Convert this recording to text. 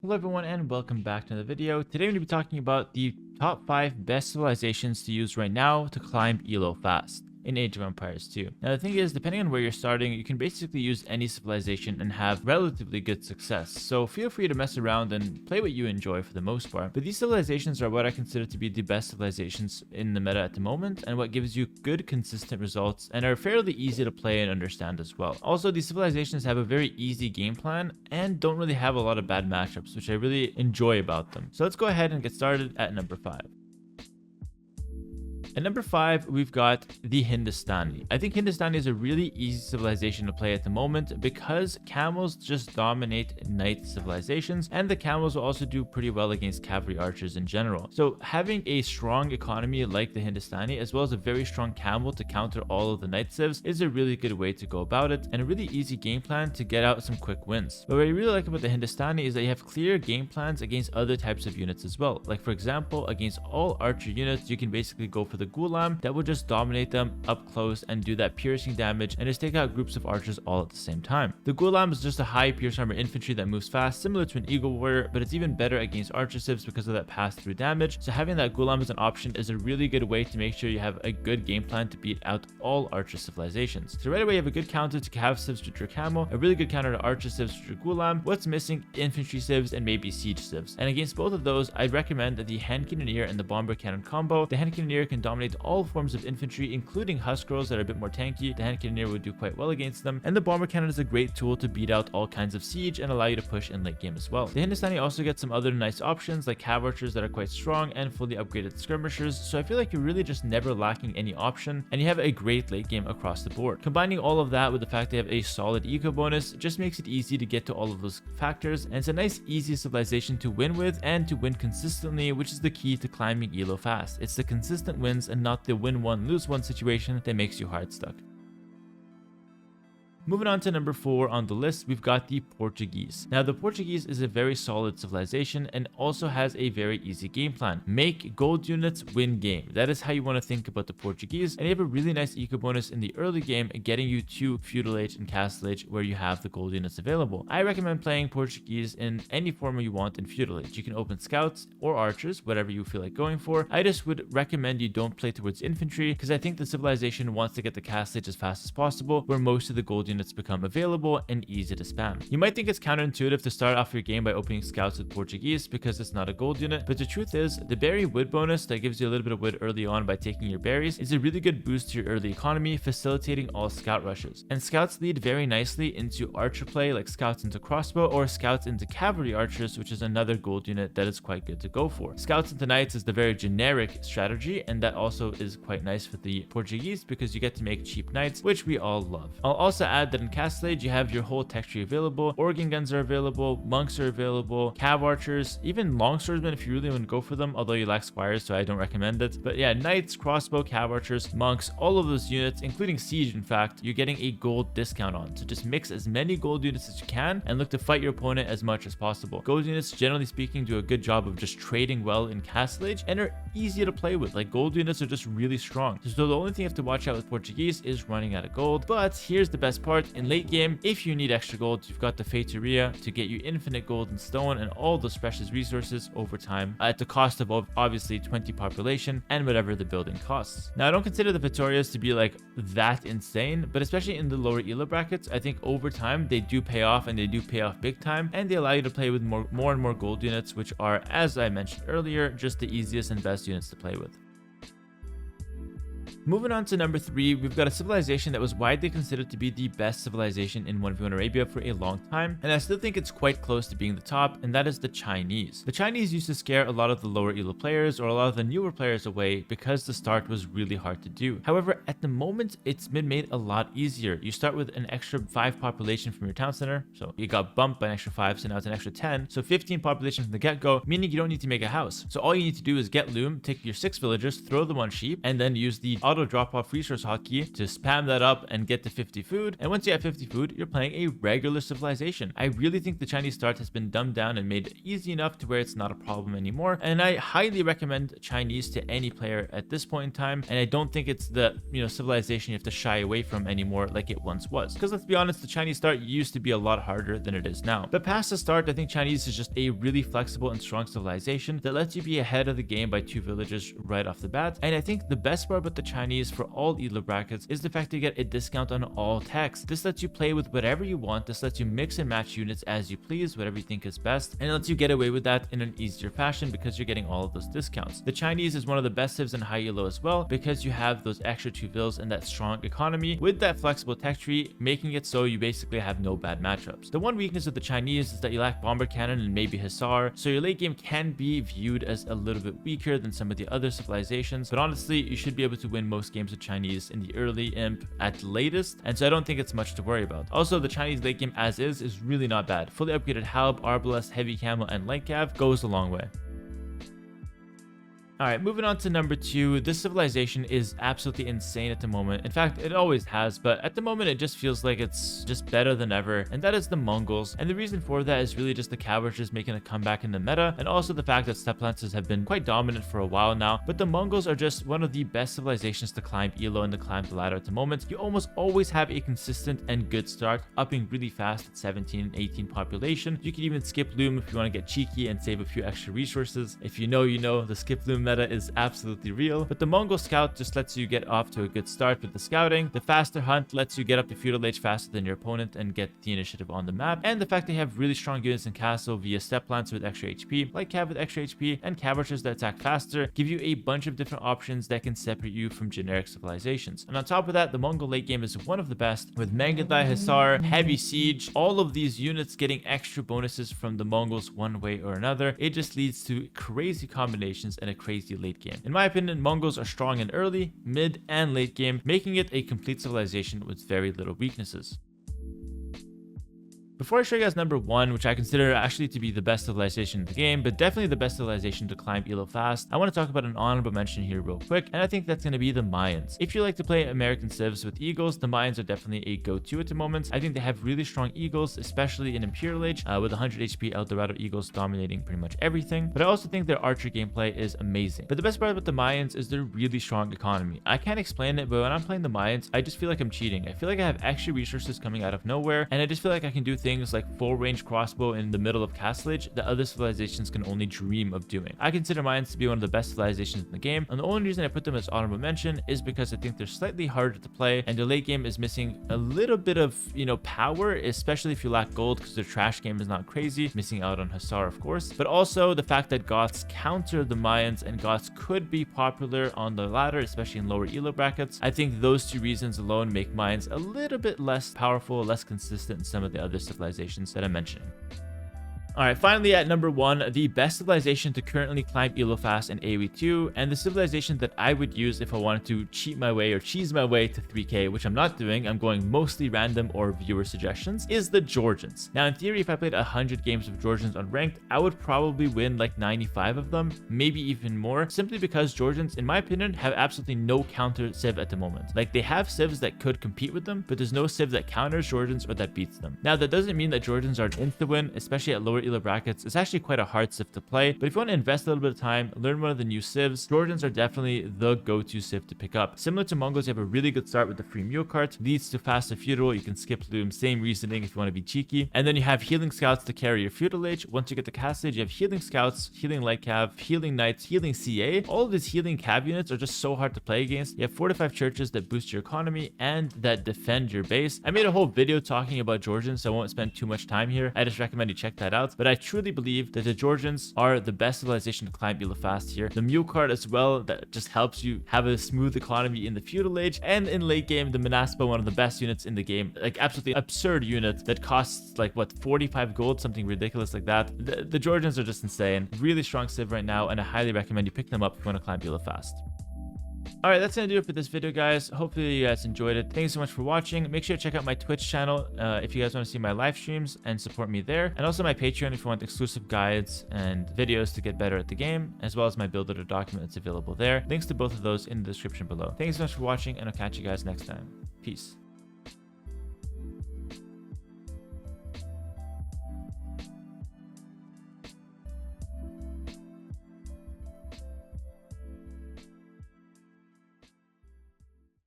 Hello everyone and welcome back to the video. Today we're going to be talking about the top 5 best civilizations to use right now to climb Elo fast in Age of Empires 2. Now the thing is, depending on where you're starting, you can basically use any civilization and have relatively good success. So feel free to mess around and play what you enjoy for the most part. But these civilizations are what I consider to be the best civilizations in the meta at the moment and what gives you good consistent results and are fairly easy to play and understand as well. Also, these civilizations have a very easy game plan and don't really have a lot of bad matchups, which I really enjoy about them. So let's go ahead and get started at number 5. At number 5, we've got the Hindustani. I think Hindustani is a really easy civilization to play at the moment because camels just dominate knight civilizations, and the camels will also do pretty well against cavalry archers in general. So having a strong economy like the Hindustani, as well as a very strong camel to counter all of the knight civs, is a really good way to go about it, and a really easy game plan to get out some quick wins. But what I really like about the Hindustani is that you have clear game plans against other types of units as well. Like for example, against all archer units, you can basically go for the Ghulam that will just dominate them up close and do that piercing damage and just take out groups of archers all at the same time. The Ghulam is just a high pierce armor infantry that moves fast, similar to an eagle warrior, but it's even better against archer civs because of that pass through damage. So having that Ghulam as an option is a really good way to make sure you have a good game plan to beat out all archer civilizations. So right away you have a good counter to cav civs with your camel, a really good counter to archer civs with your Ghulam. What's missing? Infantry civs and maybe siege civs. And against both of those, I'd recommend the hand cannoneer and the bomber cannon combo. The hand cannoneer can dominate all forms of infantry, including Huskarls that are a bit more tanky. The hand cannoneer would do quite well against them, and the bomber cannon is a great tool to beat out all kinds of siege and allow you to push in late game as well. The Hindustani also gets some other nice options like cav archers that are quite strong and fully upgraded skirmishers, so I feel like you're really just never lacking any option, and you have a great late game across the board. Combining all of that with the fact they have a solid eco bonus just makes it easy to get to all of those factors, and it's a nice easy civilization to win with and to win consistently, which is the key to climbing Elo fast. It's the consistent wins and not the win one lose one situation that makes you hard stuck. Moving on to number 4 on the list, we've got the Portuguese. Now, the Portuguese is a very solid civilization and also has a very easy game plan. Make gold units, win game. That is how you want to think about the Portuguese, and you have a really nice eco bonus in the early game, getting you to feudal age and castle age where you have the gold units available. I recommend playing Portuguese in any form you want in feudal age. You can open scouts or archers, whatever you feel like going for. I just would recommend you don't play towards infantry because I think the civilization wants to get the castle age as fast as possible, where most of the gold units become available and easy to spam. You might think it's counterintuitive to start off your game by opening scouts with Portuguese because it's not a gold unit, but the truth is the berry wood bonus that gives you a little bit of wood early on by taking your berries is a really good boost to your early economy, facilitating all scout rushes. And scouts lead very nicely into archer play, like scouts into crossbow or scouts into cavalry archers, which is another gold unit that is quite good to go for. Scouts into knights is the very generic strategy, and that also is quite nice for the Portuguese because you get to make cheap knights, which we all love. I'll also add that in Castle Age, you have your whole tech tree available. Organ guns are available, monks are available, cav archers, even longswordsmen if you really want to go for them, although you lack squires, so I don't recommend it. But yeah, knights, crossbow, cav archers, monks, all of those units, including siege, in fact, you're getting a gold discount on. So just mix as many gold units as you can and look to fight your opponent as much as possible. Gold units, generally speaking, do a good job of just trading well in Castle Age and are easy to play with. Like, gold units are just really strong. So the only thing you have to watch out with Portuguese is running out of gold. But here's the best part. In late game, if you need extra gold, you've got the Feitoria to get you infinite gold and stone and all those precious resources over time at the cost of obviously 20 population and whatever the building costs. Now, I don't consider the Fetorias to be like that insane, but especially in the lower Elo brackets, I think over time they do pay off, and they do pay off big time, and they allow you to play with more and more gold units, which are, as I mentioned earlier, just the easiest and best units to play with. Moving on to number 3, we've got a civilization that was widely considered to be the best civilization in 1v1 Arabia for a long time, and I still think it's quite close to being the top, and that is the Chinese. The Chinese used to scare a lot of the lower Elo players or a lot of the newer players away because the start was really hard to do. However, at the moment, it's been made a lot easier. You start with an extra 5 population from your town center, so you got bumped by an extra 5, so now it's an extra 10, so 15 population from the get-go, meaning you don't need to make a house. So all you need to do is get loom, take your 6 villagers, throw them on sheep, and then use the auto drop off resource hotkey to spam that up and get to 50 food. And once you have 50 food, you're playing a regular civilization. I really think the Chinese start has been dumbed down and made easy enough to where it's not a problem anymore. And I highly recommend Chinese to any player at this point in time. And I don't think it's the, civilization you have to shy away from anymore like it once was. Because let's be honest, the Chinese start used to be a lot harder than it is now. But past the start, I think Chinese is just a really flexible and strong civilization that lets you be ahead of the game by 2 villages right off the bat. And I think the best part about the Chinese for all elo brackets is the fact that you get a discount on all techs. This lets you play with whatever you want. This lets you mix and match units as you please, whatever you think is best. And it lets you get away with that in an easier fashion because you're getting all of those discounts. The Chinese is one of the best civs in high elo as well because you have those extra 2 vills and that strong economy with that flexible tech tree, making it so you basically have no bad matchups. The one weakness of the Chinese is that you lack bomber cannon and maybe hussar, so your late game can be viewed as a little bit weaker than some of the other civilizations, but honestly you should be able to win most games with Chinese in the early imp at latest, and so I don't think it's much to worry about. Also, the Chinese late game as is really not bad. Fully upgraded halb, arbalest, heavy camo, and light cav goes a long way. Alright, moving on to number 2. This civilization is absolutely insane at the moment. In fact, it always has, but at the moment it just feels like it's just better than ever, and that is the Mongols. And the reason for that is really just the cavalry making a comeback in the meta, and also the fact that steppe lancers have been quite dominant for a while now. But the Mongols are just one of the best civilizations to climb elo and to climb the ladder at the moment. You almost always have a consistent and good start, upping really fast at 17 and 18 population. You can even skip loom if you want to get cheeky and save a few extra resources. If you know, the skip loom meta is absolutely real, but the Mongol scout just lets you get off to a good start with the scouting. The faster hunt lets you get up to feudal age faster than your opponent and get the initiative on the map, and the fact they have really strong units in castle via steppe lancer with extra HP, like cav with extra HP, and cavalry that attack faster give you a bunch of different options that can separate you from generic civilizations. And on top of that, the Mongol late game is one of the best, with Mangadai, Hussar, Heavy Siege, all of these units getting extra bonuses from the Mongols one way or another. It just leads to crazy combinations and a crazy late game. In my opinion, Mongols are strong in early, mid, and late game, making it a complete civilization with very little weaknesses. Before I show you guys number 1, which I consider actually to be the best civilization in the game, but definitely the best civilization to climb elo fast, I want to talk about an honorable mention here real quick, and I think that's going to be the Mayans. If you like to play American civs with eagles, the Mayans are definitely a go-to at the moment. I think they have really strong eagles, especially in Imperial Age, with 100 HP El Dorado eagles dominating pretty much everything, but I also think their archer gameplay is amazing. But the best part about the Mayans is their really strong economy. I can't explain it, but when I'm playing the Mayans, I just feel like I'm cheating. I feel like I have extra resources coming out of nowhere, and I just feel like I can do things like full range crossbow in the middle of Castle Age that other civilizations can only dream of doing. I consider Mayans to be one of the best civilizations in the game, and the only reason I put them as honorable mention is because I think they're slightly harder to play, and their late game is missing a little bit of, power, especially if you lack gold, because their trash game is not crazy, missing out on Hussar, of course, but also the fact that Goths counter the Mayans, and Goths could be popular on the ladder, especially in lower elo brackets. I think those 2 reasons alone make Mayans a little bit less powerful, less consistent in some of the other civilizations that I'm mentioning. Alright, finally at number 1, the best civilization to currently climb elo fast in AoE2, and the civilization that I would use if I wanted to cheat my way or cheese my way to 3k, which I'm not doing, I'm going mostly random or viewer suggestions, is the Georgians. Now in theory, if I played 100 games of Georgians unranked, I would probably win like 95 of them, maybe even more, simply because Georgians, in my opinion, have absolutely no counter civ at the moment. Like, they have civs that could compete with them, but there's no civ that counters Georgians or that beats them. Now that doesn't mean that Georgians are an insta-win, especially at lower elo brackets. It's actually quite a hard civ to play, but if you want to invest a little bit of time, learn one of the new civs, Georgians are definitely the go-to civ to pick up. Similar to Mongols, you have a really good start with the free mule cart, leads to faster feudal, you can skip loom, same reasoning if you want to be cheeky, and then you have healing scouts to carry your feudal age. Once you get the Castle Age, you have healing scouts, healing light cav, healing knights, healing CA. All of these healing cav units are just so hard to play against. You have fortified churches that boost your economy and that defend your base. I made a whole video talking about Georgians, so I won't spend too much time here. I just recommend you check that out, but I truly believe that the Georgians are the best civilization to climb elo fast here. The mule cart as well, that just helps you have a smooth economy in the feudal age, and in late game, the Manaspa, one of the best units in the game, like absolutely absurd unit that costs like what, 45 gold, something ridiculous like that. The Georgians are just insane. Really strong civ right now, and I highly recommend you pick them up if you want to climb elo fast. All right, that's gonna do it for this video, guys. Hopefully you guys enjoyed it. Thanks so much for watching. Make sure to check out my Twitch channel if you guys want to see my live streams and support me there, and also my Patreon if you want exclusive guides and videos to get better at the game, as well as my build editor document that's available there. Links to both of those in the description below. Thanks so much for watching, and I'll catch you guys next time. Peace.